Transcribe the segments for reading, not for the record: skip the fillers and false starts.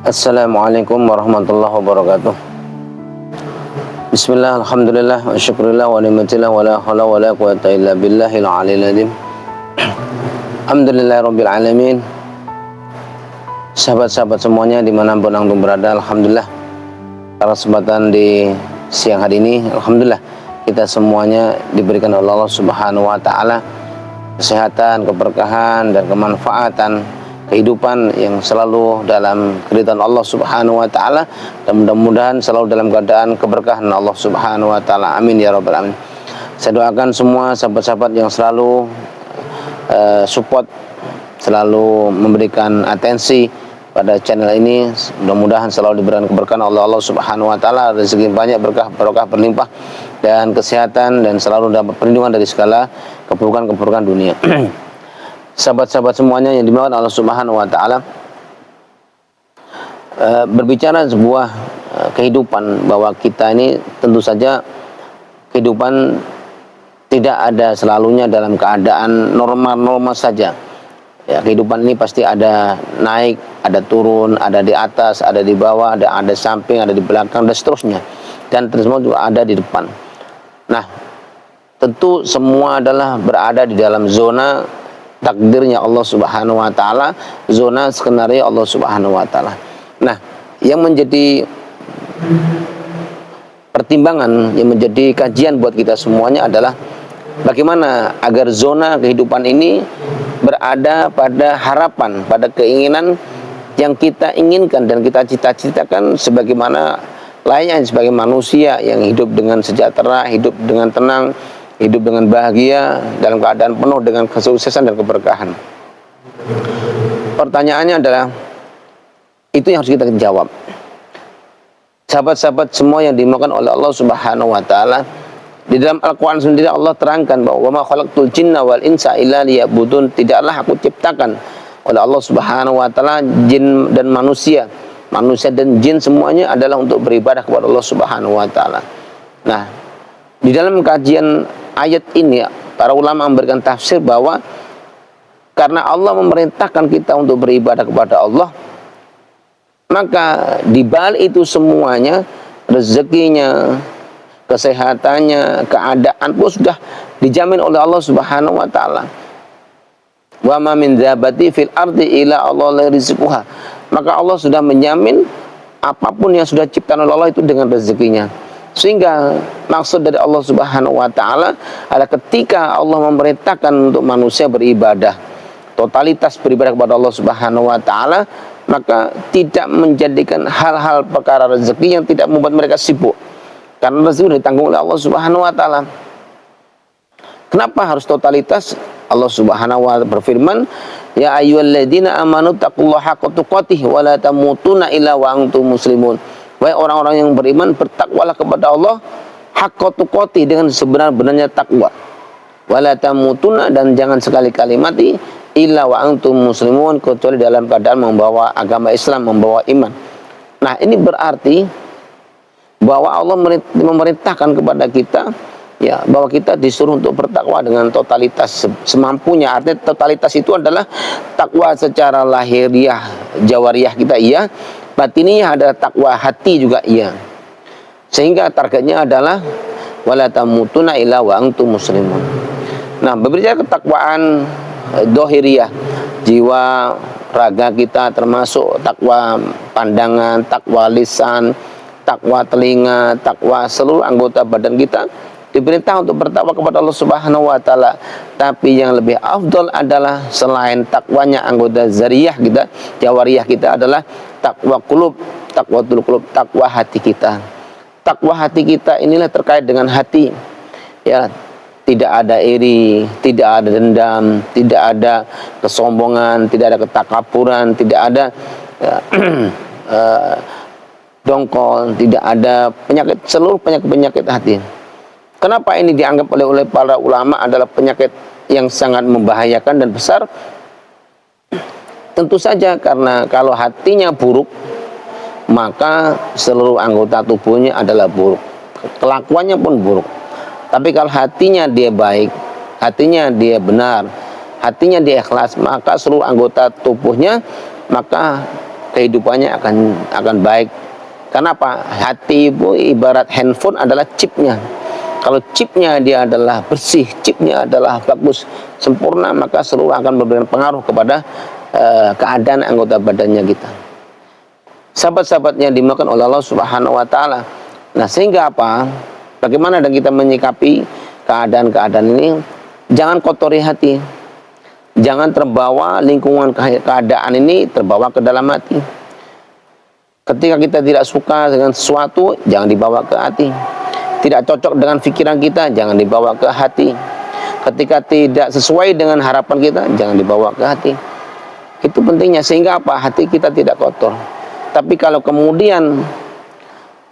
Assalamualaikum warahmatullahi wabarakatuh. Bismillah, alhamdulillah, wa syukurillah, wa ni'matillah, wa la hawla wa la quwata illa billahil aliyil azim. Alhamdulillah rabbil alamin. Sahabat-sahabat semuanya dimanapun antum berada, alhamdulillah pada kesempatan di siang hari ini, alhamdulillah kita semuanya diberikan oleh Allah Subhanahu wa taala kesehatan, keberkahan dan kemanfaatan kehidupan yang selalu dalam keridhaan Allah Subhanahu wa taala, dan mudah-mudahan selalu dalam keadaan keberkahan Allah Subhanahu wa taala. Amin ya rabbal alamin. Saya doakan semua sahabat-sahabat yang selalu support, selalu memberikan atensi pada channel ini, mudah-mudahan selalu diberikan keberkahan oleh Allah Subhanahu wa taala, rezeki banyak, berkah barokah berlimpah dan kesehatan, dan selalu dapat perlindungan dari segala keburukan-keburukan dunia. Sahabat-sahabat semuanya yang dimuliakan Allah Subhanahu wa taala, berbicara sebuah kehidupan, bahwa kita ini tentu saja kehidupan tidak ada selalunya dalam keadaan normal-normal saja. Ya, kehidupan ini pasti ada naik, ada turun, ada di atas, ada di bawah, ada samping, ada di belakang, dan seterusnya. Dan semua juga ada di depan. Nah, tentu semua adalah berada di dalam zona takdirnya Allah Subhanahu wa taala, zona skenario Allah Subhanahu wa taala. Nah, yang menjadi pertimbangan, yang menjadi kajian buat kita semuanya adalah bagaimana agar zona kehidupan ini berada pada harapan, pada keinginan yang kita inginkan dan kita cita-citakan, sebagaimana layaknya sebagai manusia yang hidup dengan sejahtera, hidup dengan tenang, hidup dengan bahagia, dalam keadaan penuh dengan kesuksesan dan keberkahan. Pertanyaannya adalah, itu yang harus kita jawab. Sahabat-sahabat semua yang dimuliakan oleh Allah Subhanahu wa taala, di dalam Al-Quran sendiri Allah terangkan bahwa wa ma khalaqtul jinna wal insa illa liya'budun, tidaklah aku ciptakan oleh Allah Subhanahu wa taala jin dan manusia dan jin semuanya adalah untuk beribadah kepada Allah Subhanahu wa taala. Nah, di dalam kajian ayat ini para ulama memberikan tafsir bahwa karena Allah memerintahkan kita untuk beribadah kepada Allah, maka di balik itu semuanya, rezekinya, kesehatannya, keadaan pun sudah dijamin oleh Allah Subhanahu wa taala. Wa ma min dzabati fil ardi illa Allah rizquha. Maka Allah sudah menjamin apapun yang sudah diciptakan oleh Allah itu dengan rezekinya. Sehingga maksud dari Allah Subhanahu wa taala adalah ketika Allah memerintahkan untuk manusia beribadah, totalitas beribadah kepada Allah Subhanahu wa taala, maka tidak menjadikan hal-hal perkara rezeki yang tidak membuat mereka sibuk. Karena rezeki ditanggung oleh Allah Subhanahu wa taala. Kenapa harus totalitas? Allah Subhanahu wa taala berfirman, ya ayyuhalladzina amanu taqullaha haqqa tuqatih wa la tamutunna illa wa antum muslimun. Wahai orang-orang yang beriman, bertakwalah kepada Allah haqqa tuqatih, dengan sebenar-benarnya takwa. Wa la tamutunna, dan jangan sekali-kali mati illa wa antum muslimun, kecuali dalam keadaan membawa agama Islam, membawa iman. Nah, ini berarti bahwa Allah memerintahkan kepada kita, ya, bahwa kita disuruh untuk bertakwa dengan totalitas semampunya. Artinya totalitas itu adalah takwa secara lahiriah, jawariyah kita, iya, batiniyah adalah takwa hati juga, iya. Sehingga targetnya adalah wala tamutuna illa wa antum muslimun. Nah, berbicara ketakwaan dohiriyah, jiwa raga kita, termasuk takwa pandangan, takwa lisan, takwa telinga, takwa seluruh anggota badan kita, diperintah untuk bertakwa kepada Allah Subhanahu wa taala. Tapi yang lebih afdal adalah selain takwanya anggota zariyah kita, jawariyah kita, adalah takwa qulub, taqwatul qulub, takwa hati kita. Takwa hati kita inilah terkait dengan hati. Ya, tidak ada iri, tidak ada dendam, tidak ada kesombongan, tidak ada ketakaburan, tidak ada dongkol, tidak ada penyakit, seluruh penyakit hati. Kenapa ini dianggap oleh para ulama adalah penyakit yang sangat membahayakan dan besar? Tentu saja karena kalau hatinya buruk, maka seluruh anggota tubuhnya adalah buruk, kelakuannya pun buruk. Tapi kalau hatinya dia baik, hatinya dia benar, hatinya dia ikhlas, maka seluruh anggota tubuhnya, maka kehidupannya akan baik. Kenapa? Hati itu ibarat handphone adalah chipnya. Kalau chipnya dia adalah bersih, chipnya adalah bagus, sempurna, maka seluruh akan memberikan pengaruh kepada keadaan anggota badannya kita. Sahabat-sahabatnya dimakan oleh Allah Subhanahu wa taala. Nah, sehingga apa? Bagaimana dan kita menyikapi keadaan-keadaan ini? Jangan kotori hati. Jangan terbawa lingkungan keadaan ini terbawa ke dalam hati. Ketika kita tidak suka dengan sesuatu, jangan dibawa ke hati. Tidak cocok dengan pikiran kita, jangan dibawa ke hati. Ketika tidak sesuai dengan harapan kita, jangan dibawa ke hati. Itu pentingnya, sehingga apa? Hati kita tidak kotor. Tapi kalau kemudian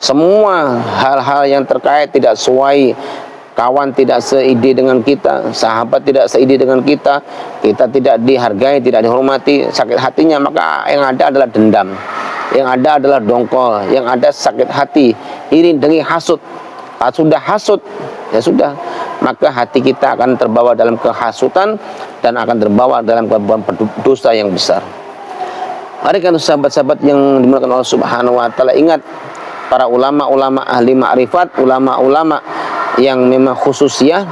semua hal-hal yang terkait tidak sesuai, kawan tidak seide dengan kita, sahabat tidak seide dengan kita, kita tidak dihargai, tidak dihormati, sakit hatinya, maka yang ada adalah dendam, yang ada adalah dongkol, yang ada sakit hati, iri, dengki, hasut. Sudah hasut, ya sudah, maka hati kita akan terbawa dalam kehasutan dan akan terbawa dalam dosa yang besar. Mari kan sahabat-sahabat yang dimuliakan Allah Subhanahu wa taala, ingat para ulama-ulama ahli ma'rifat, ulama-ulama yang memang khususnya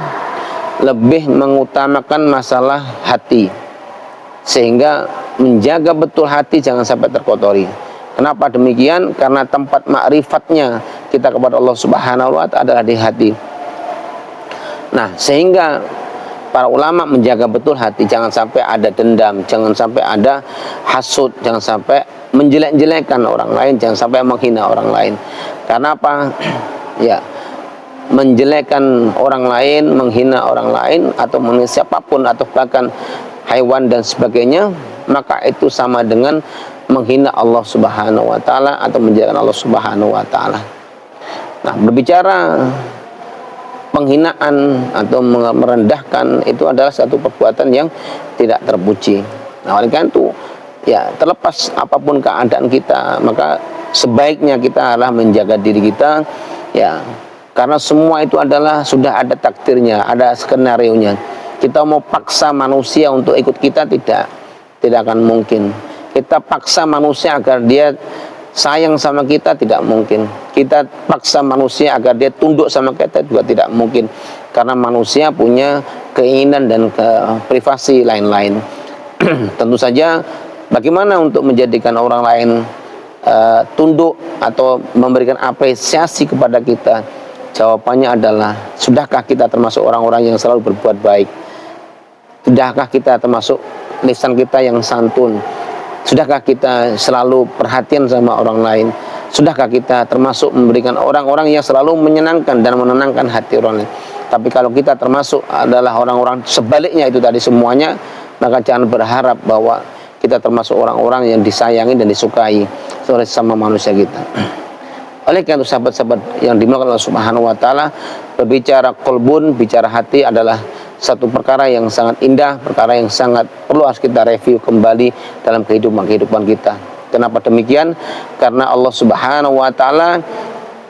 lebih mengutamakan masalah hati, sehingga menjaga betul hati jangan sampai terkotori. Kenapa demikian? Karena tempat ma'rifatnya kita kepada Allah Subhanahu wa taala adalah di hati. Nah, sehingga para ulama menjaga betul hati, jangan sampai ada dendam, jangan sampai ada hasud, jangan sampai menjelek-jelekkan orang lain, jangan sampai menghina orang lain. Karena apa? Ya, menjelekkan orang lain, menghina orang lain, atau menghina siapapun, atau bahkan hewan dan sebagainya, maka itu sama dengan menghina Allah Subhanahu wa taala atau menjelekkan Allah Subhanahu wa taala. Nah, berbicara penghinaan atau merendahkan itu adalah satu perbuatan yang tidak terpuji. Nah, oleh karena itu, ya, terlepas apapun keadaan kita, maka sebaiknya kita adalah menjaga diri kita, ya, karena semua itu adalah sudah ada takdirnya, ada skenario-nya. Kita mau paksa manusia untuk ikut kita, tidak akan mungkin. Kita paksa manusia agar dia sayang sama kita, tidak mungkin. Kita paksa manusia agar dia tunduk sama kita, juga tidak mungkin. Karena manusia punya keinginan dan privasi lain-lain. Tentu saja, bagaimana untuk menjadikan orang lain tunduk atau memberikan apresiasi kepada kita? Jawabannya adalah, sudahkah kita termasuk orang-orang yang selalu berbuat baik? Sudahkah kita termasuk lisan kita yang santun? Sudahkah kita selalu perhatian sama orang lain? Sudahkah kita termasuk memberikan orang-orang yang selalu menyenangkan dan menenangkan hati orang lain? Tapi kalau kita termasuk adalah orang-orang sebaliknya itu tadi semuanya, maka jangan berharap bahwa kita termasuk orang-orang yang disayangi dan disukai oleh sama manusia kita. Oleh karena itu, sahabat-sahabat yang dimuliakan Allah Subhanahu wa taala, berbicara kolbun, bicara hati adalah satu perkara yang sangat indah, perkara yang sangat perlu harus kita review kembali dalam kehidupan kita. Kenapa demikian? Karena Allah Subhanahu wa taala,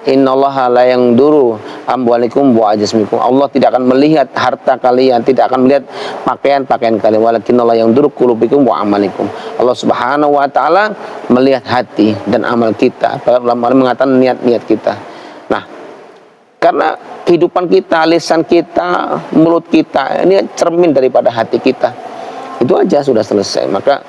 innallaha la yanzuru amwalikum wa ajsamikum. Allah tidak akan melihat harta kalian, tidak akan melihat pakaian-pakaian kalian, walakinnallaha yanzuru qulubikum wa amalikum. Allah Subhanahu wa taala melihat hati dan amal kita. Ulama mengatakan niat-niat kita. Nah, karena kehidupan kita, lisan kita, mulut kita, ini cermin daripada hati kita. Itu aja sudah selesai. Maka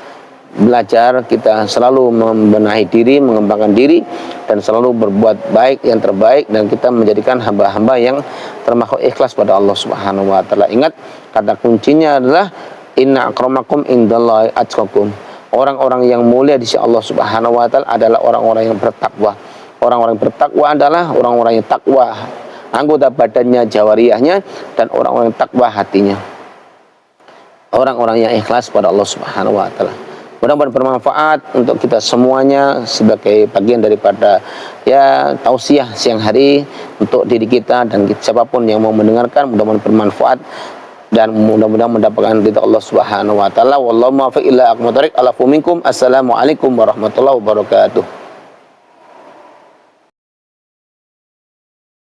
belajar kita selalu membenahi diri, mengembangkan diri, dan selalu berbuat baik yang terbaik, dan kita menjadikan hamba-hamba yang termasuk ikhlas pada Allah Subhanahu wa taala. Ingat, kata kuncinya adalah inna akramakum indallahi atqakum. Orang-orang yang mulia di sisi Allah Subhanahu wa taala adalah orang-orang yang bertakwa. Orang-orang yang bertakwa adalah orang-orang yang takwa anggota badannya, jawariyahnya, dan orang-orang yang takwa hatinya. Orang-orang yang ikhlas pada Allah Subhanahu wa taala. Mudah-mudahan bermanfaat untuk kita semuanya sebagai bagian daripada tausiah siang hari untuk diri kita dan siapapun yang mau mendengarkan. Mudah-mudahan bermanfaat dan mudah-mudahan mendapatkan ridha Allah Subhanahu wa taala. Wallahu muwaffiq ila aqwamit thoriq. Alafu minkum. Assalamualaikum warahmatullahi wabarakatuh.